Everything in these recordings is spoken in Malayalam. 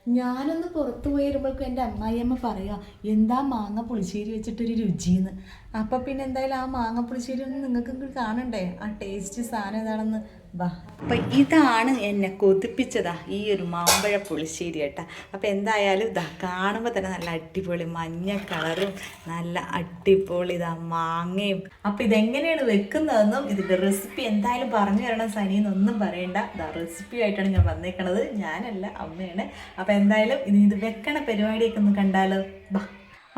ഞാനൊന്ന് പുറത്തു പോയി വരുമ്പോഴേക്കും എൻ്റെ അമ്മായിയമ്മ പറയാ എന്താ മാങ്ങ പുളിശ്ശേരി വെച്ചിട്ടൊരു രുചിന്ന്. അപ്പം പിന്നെ എന്തായാലും ആ മാങ്ങ പുളിശ്ശേരി ഒന്ന് നിങ്ങൾക്ക് കാണണ്ടേ, ആ ടേസ്റ്റ് സാധനം ഏതാണെന്ന്. ബാ, അപ്പം ഇതാണ് എന്നെ കൊതിപ്പിച്ചതാ ഈ ഒരു മാമ്പഴ പുളിശ്ശേരി കേട്ടാ. അപ്പം എന്തായാലും ഇതാ കാണുമ്പോൾ തന്നെ നല്ല അടിപൊളി മഞ്ഞ കളറും നല്ല അടിപൊളി ഇതാ മാങ്ങയും. അപ്പം ഇതെങ്ങനെയാണ് വെക്കുന്നതെന്നും ഇതിൻ്റെ റെസിപ്പി എന്തായാലും പറഞ്ഞു തരണം സനിന്നൊന്നും പറയണ്ട. ഇതാ റെസിപ്പി ആയിട്ടാണ് ഞാൻ വന്നേക്കണത്, ഞാനല്ല അമ്മയാണ്. അപ്പം എന്തായാലും ഇനി ഇത് വെക്കണ പരിപാടിയൊക്കെ ഒന്ന് കണ്ടാലോ, ബാ.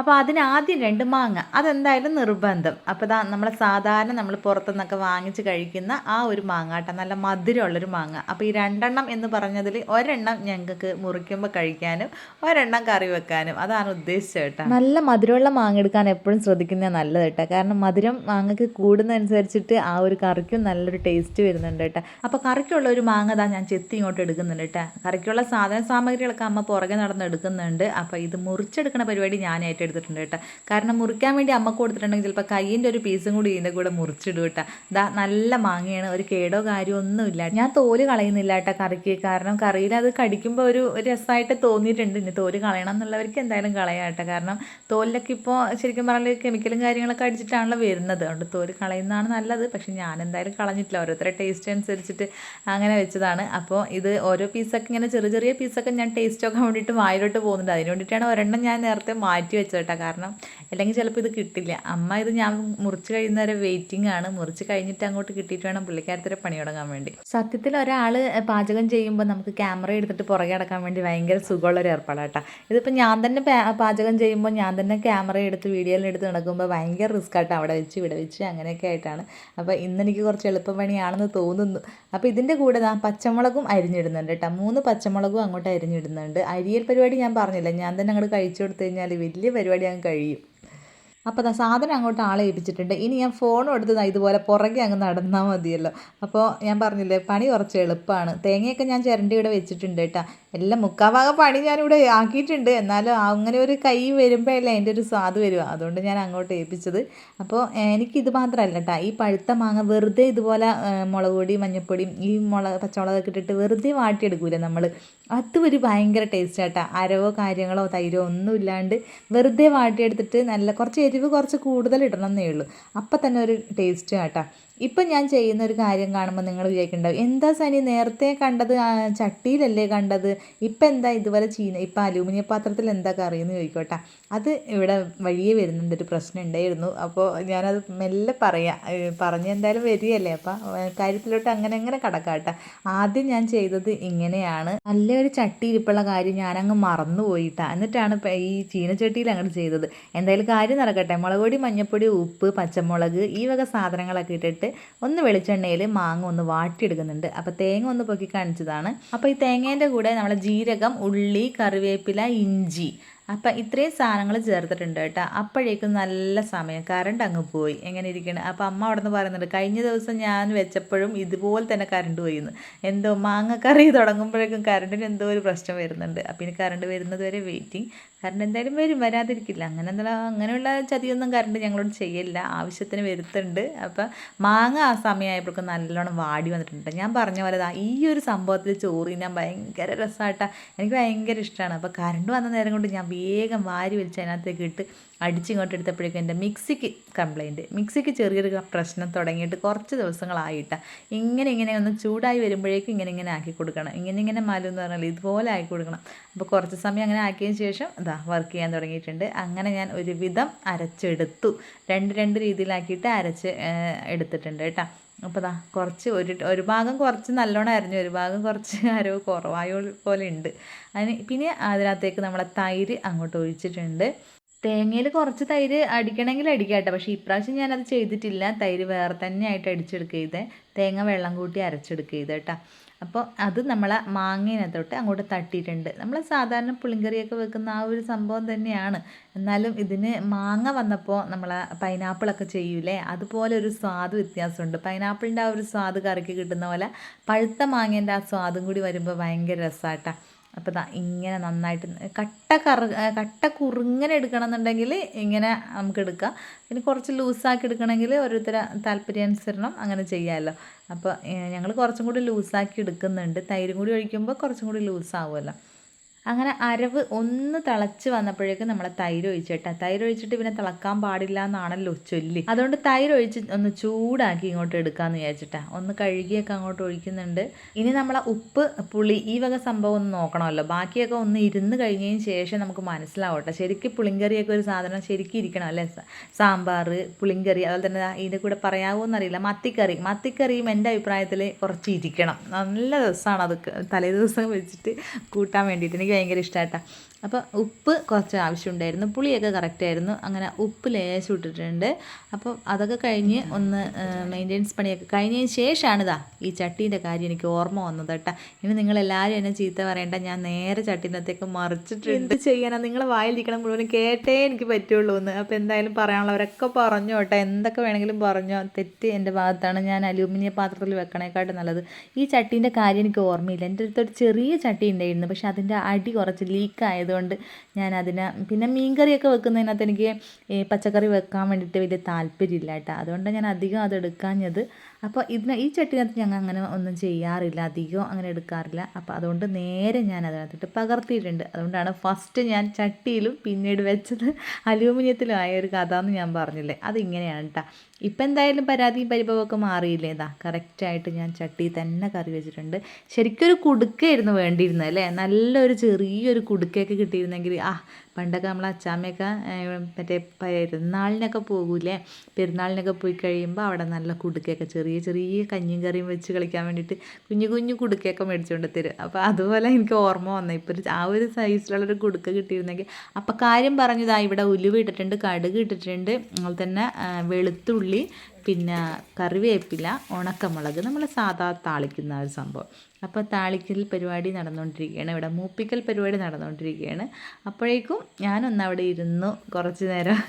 അപ്പോൾ അതിന് ആദ്യം 2 മാങ്ങ അതെന്തായാലും നിർബന്ധം. അപ്പോൾ ഇതാ നമ്മൾ സാധാരണ നമ്മൾ പുറത്തുനിന്നൊക്കെ വാങ്ങിച്ച് കഴിക്കുന്ന ആ ഒരു മാങ്ങ കേട്ടോ, നല്ല മധുരമുള്ളൊരു മാങ്ങ. അപ്പോൾ ഈ 2 എന്ന് പറഞ്ഞതിൽ ഒരെണ്ണം ഞങ്ങൾക്ക് മുറിക്കുമ്പോൾ കഴിക്കാനും ഒരെണ്ണം കറി വെക്കാനും, അതാണ് ഉദ്ദേശിച്ചത് കേട്ടോ. നല്ല മധുരമുള്ള മാങ്ങ എടുക്കാൻ എപ്പോഴും ശ്രദ്ധിക്കുന്നത് നല്ലത് കേട്ടോ, കാരണം മധുരം മാങ്ങയ്ക്ക് കൂടുന്നതനുസരിച്ചിട്ട് ആ ഒരു കറിക്കും നല്ലൊരു ടേസ്റ്റ് വരുന്നുണ്ട് കേട്ടോ. അപ്പോൾ കറിക്കുള്ള ഒരു മാങ്ങ ഇതാ ഞാൻ ചെത്തി ഇങ്ങോട്ട് എടുക്കുന്നുണ്ട് കേട്ടോ. കറിക്കുള്ള സാമഗ്രികളൊക്കെ അമ്മ പുറകെ നടന്ന് എടുക്കുന്നുണ്ട്. അപ്പോൾ ഇത് മുറിച്ചെടുക്കുന്ന പരിപാടി ഞാനായിട്ട് എടുത്തിട്ടുണ്ട് കേട്ടോ, കാരണം മുറിക്കാൻ വേണ്ടി അമ്മ കൊടുത്തിട്ടുണ്ടെങ്കിൽ ചിലപ്പോൾ കയ്യിൻ്റെ ഒരു പീസും കൂടി ഇതിൻ്റെ കൂടെ മുറിച്ചിടും കേട്ടോ. ഇതാ നല്ല മാങ്ങയാണ്, ഒരു കേടോ കാര്യമോ ഒന്നുമില്ല. ഞാൻ തോല് കളയുന്നില്ല കേട്ടോ കറിക്ക്, കാരണം കറിയിൽ അത് കടിക്കുമ്പോൾ ഒരു രസമായിട്ട് തോന്നിയിട്ടുണ്ട്. ഇനി തോല് കളയണം എന്നുള്ളവർക്ക് എന്തായാലും കളയാം കേട്ടോ, കാരണം തോലിലൊക്കെ ഇപ്പോൾ ശരിക്കും പറഞ്ഞാൽ കെമിക്കലും കാര്യങ്ങളൊക്കെ അടിച്ചിട്ടാണല്ലോ വരുന്നത്, അതുകൊണ്ട് തോല് കളയുന്നതാണ് നല്ലത്. പക്ഷെ ഞാൻ എന്തായാലും കളഞ്ഞിട്ടില്ല, ഓരോരുത്തരുടെ ടേസ്റ്റ് അനുസരിച്ചിട്ട് അങ്ങനെ വെച്ചതാണ്. അപ്പോൾ ഇത് ഓരോ പീസൊക്കെ ഇങ്ങനെ ചെറിയ ചെറിയ പീസൊക്കെ ഞാൻ ടേസ്റ്റ് ഒക്കെ വേണ്ടിയിട്ട് വായിലോട്ട് പോകുന്നുണ്ട്, അതിന് വേണ്ടിയിട്ടാണ് ഒരെണ്ണം ഞാൻ നേരത്തെ മാറ്റി വെച്ചത് കേട്ടോ, കാരണം അല്ലെങ്കിൽ ചിലപ്പോൾ ഇത് കിട്ടില്ല. അമ്മ ഇത് ഞാൻ മുറിച്ച് കഴിയുന്നവരെ വെയിറ്റിംഗ് ആണ്, മുറിച്ച് കഴിഞ്ഞിട്ട് അങ്ങോട്ട് കിട്ടിയിട്ട് വേണം പുള്ളിക്കാരത്തിൻ്റെ പണി തുടങ്ങാൻ വേണ്ടി. സത്യത്തിൽ ഒരാൾ പാചകം ചെയ്യുമ്പോൾ നമുക്ക് ക്യാമറ എടുത്തിട്ട് പുറകെ അടക്കാൻ വേണ്ടി ഭയങ്കര സുഖമുള്ളൊരു ഏർപ്പാടാണ് കേട്ടോ. ഇതിപ്പോൾ ഞാൻ തന്നെ പാചകം ചെയ്യുമ്പോൾ ഞാൻ തന്നെ ക്യാമറ എടുത്ത് വീഡിയോയിലെടുത്ത് നടക്കുമ്പോൾ ഭയങ്കര റിസ്ക് ആട്ടോ, അവിടെ വെച്ച് ഇവിടെ വെച്ച് അങ്ങനെയൊക്കെ ആയിട്ടാണ്. അപ്പോൾ ഇന്നെനിക്ക് കുറച്ച് എളുപ്പപ്പണിയാണെന്ന് തോന്നുന്നു. അപ്പോൾ ഇതിൻ്റെ കൂടെ പച്ചമുളകും അരിഞ്ഞിടുന്നുണ്ട് കേട്ടോ, 3 പച്ചമുളകും അങ്ങോട്ട് അരിഞ്ഞിടുന്നുണ്ട്. അരിയൽ പരിപാടി ഞാൻ പറഞ്ഞില്ല, ഞാൻ തന്നെ അങ്ങോട്ട് കഴിച്ചു കൊടുത്തു കഴിഞ്ഞാൽ വലിയ പരിപാടി അങ്ങ് കഴിയും. അപ്പോൾ സാധനം അങ്ങോട്ട് ആളെ ഏൽപ്പിച്ചിട്ടുണ്ട്. ഇനി ഞാൻ ഫോണും എടുത്ത് ഇതുപോലെ പുറകെ അങ്ങ് നടന്നാൽ മതിയല്ലോ. അപ്പോൾ ഞാൻ പറഞ്ഞില്ലേ പണി കുറച്ച് എളുപ്പമാണ്. തേങ്ങയൊക്കെ ഞാൻ ചിരണ്ടി ഇവിടെ വെച്ചിട്ടുണ്ട് കേട്ടോ, എല്ലാം മുക്കാഭാഗം പണി ഞാനിവിടെ ആക്കിയിട്ടുണ്ട്. എന്നാലും അങ്ങനെ ഒരു കൈ വരുമ്പോഴല്ലേ അതിൻ്റെ ഒരു സ്വാദ് വരിക, അതുകൊണ്ട് ഞാൻ അങ്ങോട്ട് ഏൽപ്പിച്ചത്. അപ്പോൾ എനിക്കിത് മാത്രമല്ല കേട്ടോ, ഈ പഴുത്ത മാങ്ങ വെറുതെ ഇതുപോലെ മുളക് പൊടി മഞ്ഞൾപ്പൊടിയും ഈ പച്ചമുളകൊക്കെ ഇട്ടിട്ട് വെറുതെ വാട്ടിയെടുക്കൂലേ നമ്മൾ, അതും ഒരു ഭയങ്കര ടേസ്റ്റ് കേട്ടോ. അരവോ കാര്യങ്ങളോ തൈരോ ഒന്നും ഇല്ലാണ്ട് വെറുതെ വാട്ടിയെടുത്തിട്ട് നല്ല കുറച്ച് എരിവ് കുറച്ച് കൂടുതൽ ഇടണം എന്നേ ഉള്ളൂ, അപ്പം തന്നെ ഒരു ടേസ്റ്റ് കേട്ടോ. ഇപ്പം ഞാൻ ചെയ്യുന്ന ഒരു കാര്യം കാണുമ്പോൾ നിങ്ങൾ വിചാരിക്കുന്നുണ്ടാവും എന്താ സനി നേരത്തെ കണ്ടത് ചട്ടിയിലല്ലേ കണ്ടത്, ഇപ്പം എന്താ ഇതുപോലെ ഇപ്പം അലൂമിനിയം പാത്രത്തിൽ എന്താ കറിയെന്ന് ചോദിക്കോട്ടെ. അത് ഇവിടെ വഴിയേ വരുന്നുണ്ട്, ഒരു പ്രശ്നം ഉണ്ടായിരുന്നു. അപ്പോൾ ഞാനത് മെല്ലെ പറഞ്ഞ് എന്തായാലും വരികയല്ലേ, അപ്പം കാര്യത്തിലോട്ട് അങ്ങനെ കടക്കാട്ടെ. ആദ്യം ഞാൻ ചെയ്തത് ഇങ്ങനെയാണ്, നല്ലൊരു ചട്ടി ഇരിപ്പുള്ള കാര്യം ഞാനങ്ങ് മറന്നു പോയിട്ടാണ്, എന്നിട്ടാണ് ഈ ചീനച്ചട്ടിയിൽ അങ്ങോട്ട് ചെയ്തത്. എന്തായാലും കാര്യം നടക്കട്ടെ. മുളക് പൊടി മഞ്ഞൾപ്പൊടി ഉപ്പ് പച്ചമുളക് ഈ വക സാധനങ്ങളൊക്കെ ഇട്ടിട്ട് ഒന്ന് വെളിച്ചെണ്ണയിൽ മാങ്ങ ഒന്ന് വാട്ടിയെടുക്കുന്നുണ്ട്. അപ്പോൾ തേങ്ങ ഒന്ന് പൊക്കി കാണിച്ചതാണ്. അപ്പോൾ ഈ തേങ്ങേൻ്റെ കൂടെ നമ്മൾ ജീരകം ഉള്ളി കറിവേപ്പില ഇഞ്ചി അപ്പം ഇത്രയും സാധനങ്ങൾ ചേർത്തിട്ടുണ്ട് കേട്ടോ. അപ്പോഴേക്കും നല്ല സമയം, കറണ്ട് അങ്ങ് പോയി. എങ്ങനെ ഇരിക്കണം. അപ്പോൾ അമ്മ അവിടെ നിന്ന് പറയുന്നുണ്ട് കഴിഞ്ഞ ദിവസം ഞാൻ വെച്ചപ്പോഴും ഇതുപോലെ തന്നെ കറണ്ട് പോയിന്ന്, എന്തോ മാങ്ങക്കറി തുടങ്ങുമ്പോഴേക്കും കറണ്ടിന് എന്തോ ഒരു പ്രശ്നം വരുന്നുണ്ട്. അപ്പം ഇനി കറണ്ട് വരുന്നത് വരെ വെയിറ്റിംഗ്. കറണ്ട് എന്തായാലും വരും, വരാതിരിക്കില്ല. അങ്ങനെയുള്ള ചതിയൊന്നും കറണ്ട് ഞങ്ങളോട് ചെയ്യില്ല, ആവശ്യത്തിന് വരുത്തുണ്ട്. അപ്പം മാങ്ങ ആ സമയമായപ്പോഴേക്കും നല്ലോണം വാടി വന്നിട്ടുണ്ട്. ഞാൻ പറഞ്ഞ പോലെ ഈ ഒരു സംഭവത്തിൽ ചോറ് തിന്നാൻ ഭയങ്കര രസമായിട്ടാണ്, എനിക്ക് ഭയങ്കര ഇഷ്ടമാണ്. അപ്പോൾ കറണ്ട് വന്ന നേരം കൊണ്ട് ഞാൻ വേഗം വാരി വലിച്ച് അതിനകത്തേക്ക് ഇട്ട് അടിച്ചിങ്ങോട്ട് എടുത്തപ്പോഴേക്കും എൻ്റെ മിക്സിക്ക് കംപ്ലൈൻറ്റ്, മിക്സിക്ക് ചെറിയൊരു പ്രശ്നം തുടങ്ങിയിട്ട് കുറച്ച് ദിവസങ്ങളായിട്ടാണ്. ഇങ്ങനെ ഒന്ന് ചൂടായി വരുമ്പോഴേക്കും ഇങ്ങനെ ആക്കി കൊടുക്കണം. ഇങ്ങനെ മാലു എന്ന് പറഞ്ഞാൽ ഇതുപോലെ ആക്കി കൊടുക്കണം. അപ്പോൾ കുറച്ച് സമയം അങ്ങനെ ആക്കിയതിന് ശേഷം വർക്ക് ചെയ്യാൻ തുടങ്ങിയിട്ടുണ്ട്. അങ്ങനെ ഞാൻ ഒരുവിധം അരച്ചെടുത്തു, രണ്ട് രീതിയിലാക്കിയിട്ട് അരച്ച് എടുത്തിട്ടുണ്ട് കേട്ടോ. അപ്പോൾ കുറച്ച് ഒരു ഭാഗം കുറച്ച് നല്ലോണം അരിഞ്ഞു, ഒരു ഭാഗം കുറച്ച് അരവ് കുറവായ പോലെ ഉണ്ട്. പിന്നെ അതിനകത്തേക്ക് നമ്മളെ തൈര് അങ്ങോട്ട് ഒഴിച്ചിട്ടുണ്ട്. തേങ്ങയിൽ കുറച്ച് തൈര് അടിക്കണമെങ്കിൽ അടിക്കാം കേട്ടോ, പക്ഷേ ഇപ്രാവശ്യം ഞാനത് ചെയ്തിട്ടില്ല. തൈര് വേറെ തന്നെ ആയിട്ട് അടിച്ചെടുക്കുക ചെയ്തേ, തേങ്ങ വെള്ളം കൂട്ടി അരച്ചെടുക്കുക ചെയ്തേ കേട്ടോ. അപ്പോൾ അത് നമ്മളെ മാങ്ങേനകത്തോട്ട് അങ്ങോട്ട് തട്ടിയിട്ടുണ്ട്. നമ്മൾ സാധാരണ പുളിങ്കറിയൊക്കെ വെക്കുന്ന ആ ഒരു സംഭവം തന്നെയാണ്, എന്നാലും ഇതിന് മാങ്ങ വന്നപ്പോൾ നമ്മൾ പൈനാപ്പിളൊക്കെ ചെയ്യൂലേ, അതുപോലെ ഒരു സ്വാദ് വ്യത്യാസമുണ്ട്. പൈനാപ്പിളിൻ്റെ ആ ഒരു സ്വാദ് കറിക്ക് കിട്ടുന്ന പോലെ പഴുത്ത മാങ്ങേൻ്റെ ആ സ്വാദും കൂടി വരുമ്പോൾ ഭയങ്കര രസമാട്ടോ. അപ്പോൾ ഇങ്ങനെ നന്നായിട്ട് കട്ട കുറുങ്ങനെ എടുക്കണം എന്നുണ്ടെങ്കിൽ ഇങ്ങനെ നമുക്ക് എടുക്കാം. പിന്നെ കുറച്ച് ലൂസാക്കി എടുക്കണമെങ്കിൽ ഓരോരുത്തരുടെ താല്പര്യാനുസരണം അങ്ങനെ ചെയ്യാമല്ലോ. അപ്പോൾ ഞങ്ങൾ കുറച്ചും കൂടി ലൂസാക്കി എടുക്കുന്നുണ്ട്, തൈരും കൂടി ഒഴിക്കുമ്പോൾ കുറച്ചും കൂടി ലൂസാവുമല്ലോ. അങ്ങനെ അരവ് ഒന്ന് തിളച്ച് വന്നപ്പോഴേക്കും നമ്മളെ തൈര് ഒഴിച്ചിട്ടാ. തൈര് ഒഴിച്ചിട്ട് പിന്നെ തിളക്കാൻ പാടില്ല എന്നാണല്ലോ ചൊല്ലി. അതുകൊണ്ട് തൈര് ഒഴിച്ച് ഒന്ന് ചൂടാക്കി ഇങ്ങോട്ട് എടുക്കാമെന്ന് വിചാരിച്ചിട്ടാ. ഒന്ന് കഴുകിയൊക്കെ അങ്ങോട്ട് ഒഴിക്കുന്നുണ്ട്. ഇനി നമ്മളെ ഉപ്പ്, പുളി ഈ വക സംഭവം ഒന്ന് നോക്കണമല്ലോ. ബാക്കിയൊക്കെ ഒന്ന് ഇരുന്ന് കഴിഞ്ഞതിന് ശേഷം നമുക്ക് മനസ്സിലാവട്ടെ. ശരിക്കും പുളിങ്കറിയൊക്കെ ഒരു സാധനം ശരിക്കും ഇരിക്കണം അല്ലേ. സാമ്പാർ, പുളിങ്കറി, അതുപോലെ തന്നെ ഇതിൻ്റെ കൂടെ പറയാവോന്നറിയില്ല മത്തിക്കറിയും എൻ്റെ അഭിപ്രായത്തിൽ കുറച്ച് ഇരിക്കണം. നല്ല രസമാണ് അത് തലേ ദിവസം വെച്ചിട്ട് കൂട്ടാൻ വേണ്ടിയിട്ട്. എനിക്ക് ഭയങ്കര ഇഷ്ടമായിട്ടാണ്. അപ്പോൾ ഉപ്പ് കുറച്ച് ആവശ്യമുണ്ടായിരുന്നു, പുളിയൊക്കെ കറക്റ്റായിരുന്നു. അങ്ങനെ ഉപ്പ് ലേശം ഇട്ടിട്ടുണ്ട്. അപ്പോൾ അതൊക്കെ കഴിഞ്ഞ് ഒന്ന് മെയിൻ്റെനൻസ് പണിയൊക്കെ കഴിഞ്ഞതിന് ശേഷമാണ് ഈ ചട്ടീൻ്റെ കാര്യം എനിക്ക് ഓർമ്മ വന്നത് കേട്ടോ. ഇനി നിങ്ങളെല്ലാവരും എന്നെ ചീത്ത പറയേണ്ട, ഞാൻ നേരെ ചട്ടീനകത്തേക്ക് മറിച്ചിട്ട് എന്ത് ചെയ്യാനാണ്, നിങ്ങളെ വായിലിരിക്കണം മുഴുവൻ കേട്ടേ എനിക്ക് പറ്റുള്ളൂ എന്ന്. അപ്പോൾ എന്തായാലും പറയാനുള്ളവരൊക്കെ പറഞ്ഞു കേട്ടോ, എന്തൊക്കെ വേണമെങ്കിലും പറഞ്ഞോ. തെറ്റ് എൻ്റെ ഭാഗത്താണ്. ഞാൻ അലൂമിനിയം പാത്രത്തിൽ വെക്കണേക്കാട്ടും നല്ലത്. ഈ ചട്ടീൻ്റെ കാര്യം എനിക്ക് ഓർമ്മയില്ല. എൻ്റെ അടുത്തൊരു ചെറിയ ചട്ടി ഉണ്ടായിരുന്നു, പക്ഷെ അതിൻ്റെ അടി കുറച്ച് ലീക്കായത് കൊണ്ട് ഞാൻ അതിന് പിന്നെ മീൻകറിയൊക്കെ വെക്കുന്നതിനകത്ത് എനിക്ക് പച്ചക്കറി വെക്കാൻ വേണ്ടിയിട്ട് വലിയ താല്പര്യമില്ല കേട്ടോ. അതുകൊണ്ട് ഞാൻ അധികം അത് എടുക്കാഞ്ഞത്. അപ്പോൾ ഈ ചട്ടിനകത്ത് ഞങ്ങൾ അങ്ങനെ ഒന്നും ചെയ്യാറില്ല, അധികം അങ്ങനെ എടുക്കാറില്ല. അപ്പോൾ അതുകൊണ്ട് നേരെ ഞാൻ അതിനകത്തിട്ട് പകർത്തിയിട്ടുണ്ട്. അതുകൊണ്ടാണ് ഫസ്റ്റ് ഞാൻ ചട്ടിയിലും പിന്നീട് വെച്ചത് അലൂമിനിയത്തിലും ആയ ഒരു കഥ എന്ന് ഞാൻ പറഞ്ഞില്ലേ, അതിങ്ങനെയാണ് കേട്ടോ. ഇപ്പം എന്തായാലും പരാതിയും പരിഭവമൊക്കെ മാറിയില്ലേ. കറക്റ്റായിട്ട് ഞാൻ ചട്ടി തന്നെ കറി വെച്ചിട്ടുണ്ട്. ശരിക്കൊരു കുടുക്കയായിരുന്നു വേണ്ടിയിരുന്നത് അല്ലേ. നല്ലൊരു ചെറിയൊരു കുടുക്കയൊക്കെ കിട്ടിയിരുന്നെങ്കിൽ പണ്ടൊക്കെ നമ്മൾ അച്ചാമ്മയൊക്കെ മറ്റേ പെരുന്നാളിനൊക്കെ പോകൂലേ, പെരുന്നാളിനൊക്കെ പോയി കഴിയുമ്പോൾ അവിടെ നല്ല കുടുക്കയൊക്കെ ചെറിയ ചെറിയ കഞ്ഞിയും കറിയും വെച്ച് കളിക്കാൻ വേണ്ടിയിട്ട് കുഞ്ഞു കുഞ്ഞു കുടുക്കയൊക്കെ മേടിച്ചുകൊണ്ട് തരും. അപ്പോൾ അതുപോലെ എനിക്ക് ഓർമ്മ വന്നു. ഇപ്പോൾ ആ ഒരു സൈസിലുള്ളൊരു കുടുക്ക കിട്ടിയിരുന്നെങ്കിൽ. അപ്പോൾ കാര്യം പറഞ്ഞതാ, ഇവിടെ ഉലുവ ഇട്ടിട്ടുണ്ട്, കടുക് ഇട്ടിട്ടുണ്ട്, അതുപോലെ തന്നെ വെളുത്തുള്ളി, പിന്നെ കറിവേപ്പില, ഉണക്കമുളക്, നമ്മൾ സാധാ താളിക്കുന്ന ഒരു സംഭവം. അപ്പോൾ താളിക്കൽ പരിപാടി നടന്നുകൊണ്ടിരിക്കുകയാണ്, ഇവിടെ മൂപ്പിക്കൽ പരിപാടി നടന്നുകൊണ്ടിരിക്കുകയാണ്. അപ്പോഴേക്കും ഞാനൊന്നവിടെ ഇരുന്നു കുറച്ച് നേരം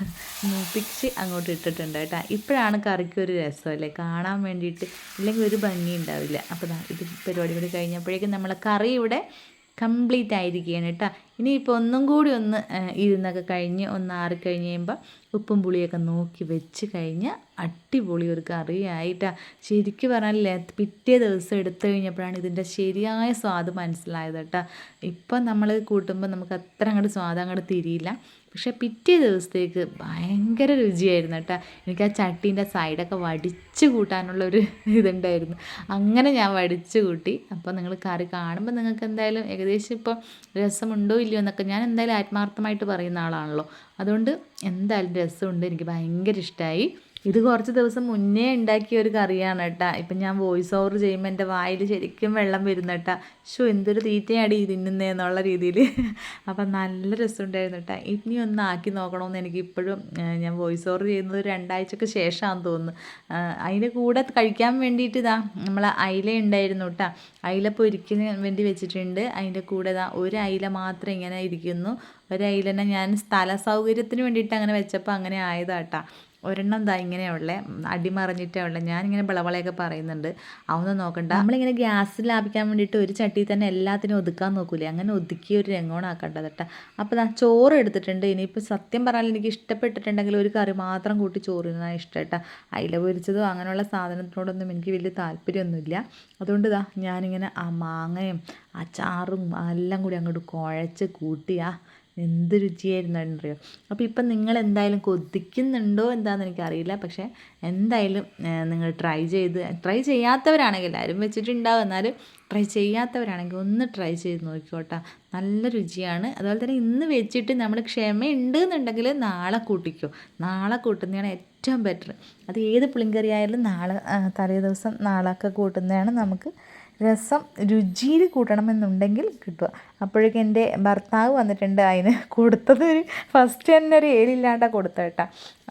മൂപ്പിച്ച് അങ്ങോട്ട് ഇട്ടിട്ടുണ്ട് കേട്ടോ. ഇപ്പോഴാണ് കറിക്കൊരു രസമല്ലേ കാണാൻ വേണ്ടിയിട്ട്, ഇല്ലെങ്കിൽ ഒരു ഭംഗി ഉണ്ടാവില്ല. അപ്പോൾ ഇത് പരിപാടി കൂടി കഴിഞ്ഞപ്പോഴേക്കും നമ്മളെ കറി ഇവിടെ കംപ്ലീറ്റ് ആയിരിക്കുകയാണ് കേട്ടോ. ഇനിയിപ്പോൾ ഒന്നും കൂടി ഒന്ന് ഇരുന്നൊക്കെ കഴിഞ്ഞ് ഒന്ന് ആറിക്കഴിഞ്ഞ് കഴിയുമ്പോൾ ഉപ്പും പുളിയൊക്കെ നോക്കി വെച്ച് കഴിഞ്ഞ് അടിപൊളി ഒരു കറിയായിട്ടാണ്. ശരിക്കും പറഞ്ഞാലേ പിറ്റേ ദിവസം എടുത്തു കഴിഞ്ഞപ്പോഴാണ് ഇതിൻ്റെ ശരിയായ സ്വാദ് മനസ്സിലായത് കേട്ടോ. ഇപ്പം നമ്മൾ കൂട്ടുമ്പോൾ നമുക്ക് അത്ര അങ്ങോട്ട് സ്വാദ് അങ്ങോട്ട് തിരിയില്ല, പക്ഷേ പിറ്റേ ദിവസത്തേക്ക് ഭയങ്കര രുചിയായിരുന്നു കേട്ടോ. എനിക്ക് ആ ചട്ടീൻ്റെ സൈഡൊക്കെ വടിച്ച് കൂട്ടാനുള്ളൊരു ഇതുണ്ടായിരുന്നു. അങ്ങനെ ഞാൻ വടിച്ച് കൂട്ടി. അപ്പോൾ നിങ്ങൾ കറി കാണുമ്പോൾ നിങ്ങൾക്ക് എന്തായാലും ഏകദേശം ഇപ്പോൾ രസമുണ്ടോ ഇല്ലയോ എന്നൊക്കെ ഞാൻ എന്തായാലും ആത്മാർത്ഥമായിട്ട് പറയുന്ന ആളാണല്ലോ. അതുകൊണ്ട് എന്തായാലും രസമുണ്ട്, എനിക്ക് ഭയങ്കര ഇഷ്ടമായി. ഇത് കുറച്ച് ദിവസം മുന്നേ ഉണ്ടാക്കിയ ഒരു കറിയാണ് കേട്ടോ. ഇപ്പം ഞാൻ വോയിസ് ഓവർ ചെയ്യുമ്പോൾ എൻ്റെ വായിൽ ശരിക്കും വെള്ളം വരുന്ന കേട്ടോ. എന്തൊരു തീറ്റയാടി തിന്നുന്നതെന്നുള്ള രീതിയിൽ. അപ്പം നല്ല രസമുണ്ടായിരുന്നു കേട്ടോ. ഇനി ഒന്ന് ആക്കി നോക്കണമെന്ന് എനിക്ക് ഇപ്പോഴും, ഞാൻ വോയിസ് ഓവർ ചെയ്യുന്നത് 2 ആഴ്ചക്ക് ശേഷമാണെന്ന് തോന്നുന്നു. അതിൻ്റെ കൂടെ കഴിക്കാൻ വേണ്ടിയിട്ട് നമ്മൾ അയില ഉണ്ടായിരുന്നു കേട്ടോ. അയില പൊരിക്കാൻ വേണ്ടി വെച്ചിട്ടുണ്ട്. അതിൻ്റെ കൂടെ ഒരു അയില മാത്രം ഇങ്ങനെ ഇരിക്കുന്നു. ഒരു അയിലനെ ഞാൻ സ്ഥല സൗകര്യത്തിന് വേണ്ടിയിട്ട് അങ്ങനെ വെച്ചപ്പോൾ അങ്ങനെ ആയതാട്ടോ. ഒരെണ്ണം ഇങ്ങനെയുള്ള അടിമറിഞ്ഞിട്ടേ ഉള്ളത്. ഞാനിങ്ങനെ വിളവളയൊക്കെ പറയുന്നുണ്ട്, അതൊന്നും നോക്കണ്ട. നമ്മളിങ്ങനെ ഗ്യാസ് ലാഭിക്കാൻ വേണ്ടിയിട്ട് ഒരു ചട്ടി തന്നെ എല്ലാത്തിനും ഒതുക്കാൻ നോക്കൂലേ, അങ്ങനെ ഒതുക്കി ഒരു രംഗോണാക്കേണ്ടത് കേട്ടോ. അപ്പോൾ ചോറ് എടുത്തിട്ടുണ്ട്. ഇനിയിപ്പോൾ സത്യം പറഞ്ഞാൽ എനിക്ക് ഇഷ്ടപ്പെട്ടിട്ടുണ്ടെങ്കിൽ ഒരു കറി മാത്രം കൂട്ടി ചോറ് തിന്നാൻ ഇഷ്ടം കേട്ടോ. അയില പൊരിച്ചതോ അങ്ങനെയുള്ള സാധനത്തിനോടൊന്നും എനിക്ക് വലിയ താല്പര്യമൊന്നുമില്ല. അതുകൊണ്ട് ഞാനിങ്ങനെ ആ മാങ്ങയും ആ ചാറും എല്ലാം കൂടി അങ്ങോട്ട് കുഴച്ച് കൂട്ടിയാ എന്ത് രുചിയായിരുന്നു അറിയോ. അപ്പോൾ ഇപ്പം നിങ്ങൾ എന്തായാലും കൊതിക്കുന്നുണ്ടോ എന്താണെന്ന് എനിക്കറിയില്ല, പക്ഷേ എന്തായാലും നിങ്ങൾ ട്രൈ ചെയ്യാത്തവരാണെങ്കിൽ, എല്ലാവരും വെച്ചിട്ടുണ്ടാവും, എന്നാലും ട്രൈ ചെയ്യാത്തവരാണെങ്കിൽ ഒന്ന് ട്രൈ ചെയ്ത് നോക്കിക്കോട്ടെ. നല്ല രുചിയാണ്. അതുപോലെ തന്നെ ഇന്ന് വെച്ചിട്ട് നമ്മൾ ക്ഷമയുണ്ട് എന്നുണ്ടെങ്കിൽ നാളെ കൂട്ടിക്കോ. നാളെ കൂട്ടുന്നതാണ് ഏറ്റവും ബെറ്റർ. അത് ഏത് പുളിങ്കറി ആയാലും നാളെ തലേ ദിവസം നാളെയൊക്കെ കൂട്ടുന്നതാണ് നമുക്ക് രസം. രുചിയിൽ കൂട്ടണമെന്നുണ്ടെങ്കിൽ കിട്ടുക. അപ്പോഴേക്കും എൻ്റെ ഭർത്താവ് വന്നിട്ടുണ്ട്. അതിന് കൊടുത്തത് ഫസ്റ്റ് തന്നെ ഒരു ഏലില്ലാണ്ടാണ് കൊടുത്തത് കേട്ടോ.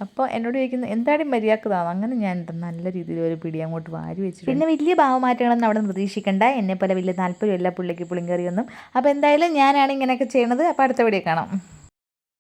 അപ്പോൾ എന്നോട് ചോദിക്കുന്നത് എന്താടി മര്യാദക്കതാവും. അങ്ങനെ ഞാൻ നല്ല രീതിയിൽ ഒരു പിടി അങ്ങോട്ട് വാരി വെച്ചിട്ടുണ്ട്. പിന്നെ വലിയ ഭാവമാറ്റങ്ങളൊന്നും അവിടെ പ്രതീക്ഷിക്കേണ്ട. എന്നെപ്പോലെ വലിയ താല്പര്യമില്ല പുള്ളിക്ക് പുളിങ്കറിയൊന്നും. അപ്പോൾ എന്തായാലും ഞാനാണ് ഇങ്ങനെയൊക്കെ ചെയ്യണത്. അപ്പോൾ അടുത്ത വീഡിയോ കാണാം.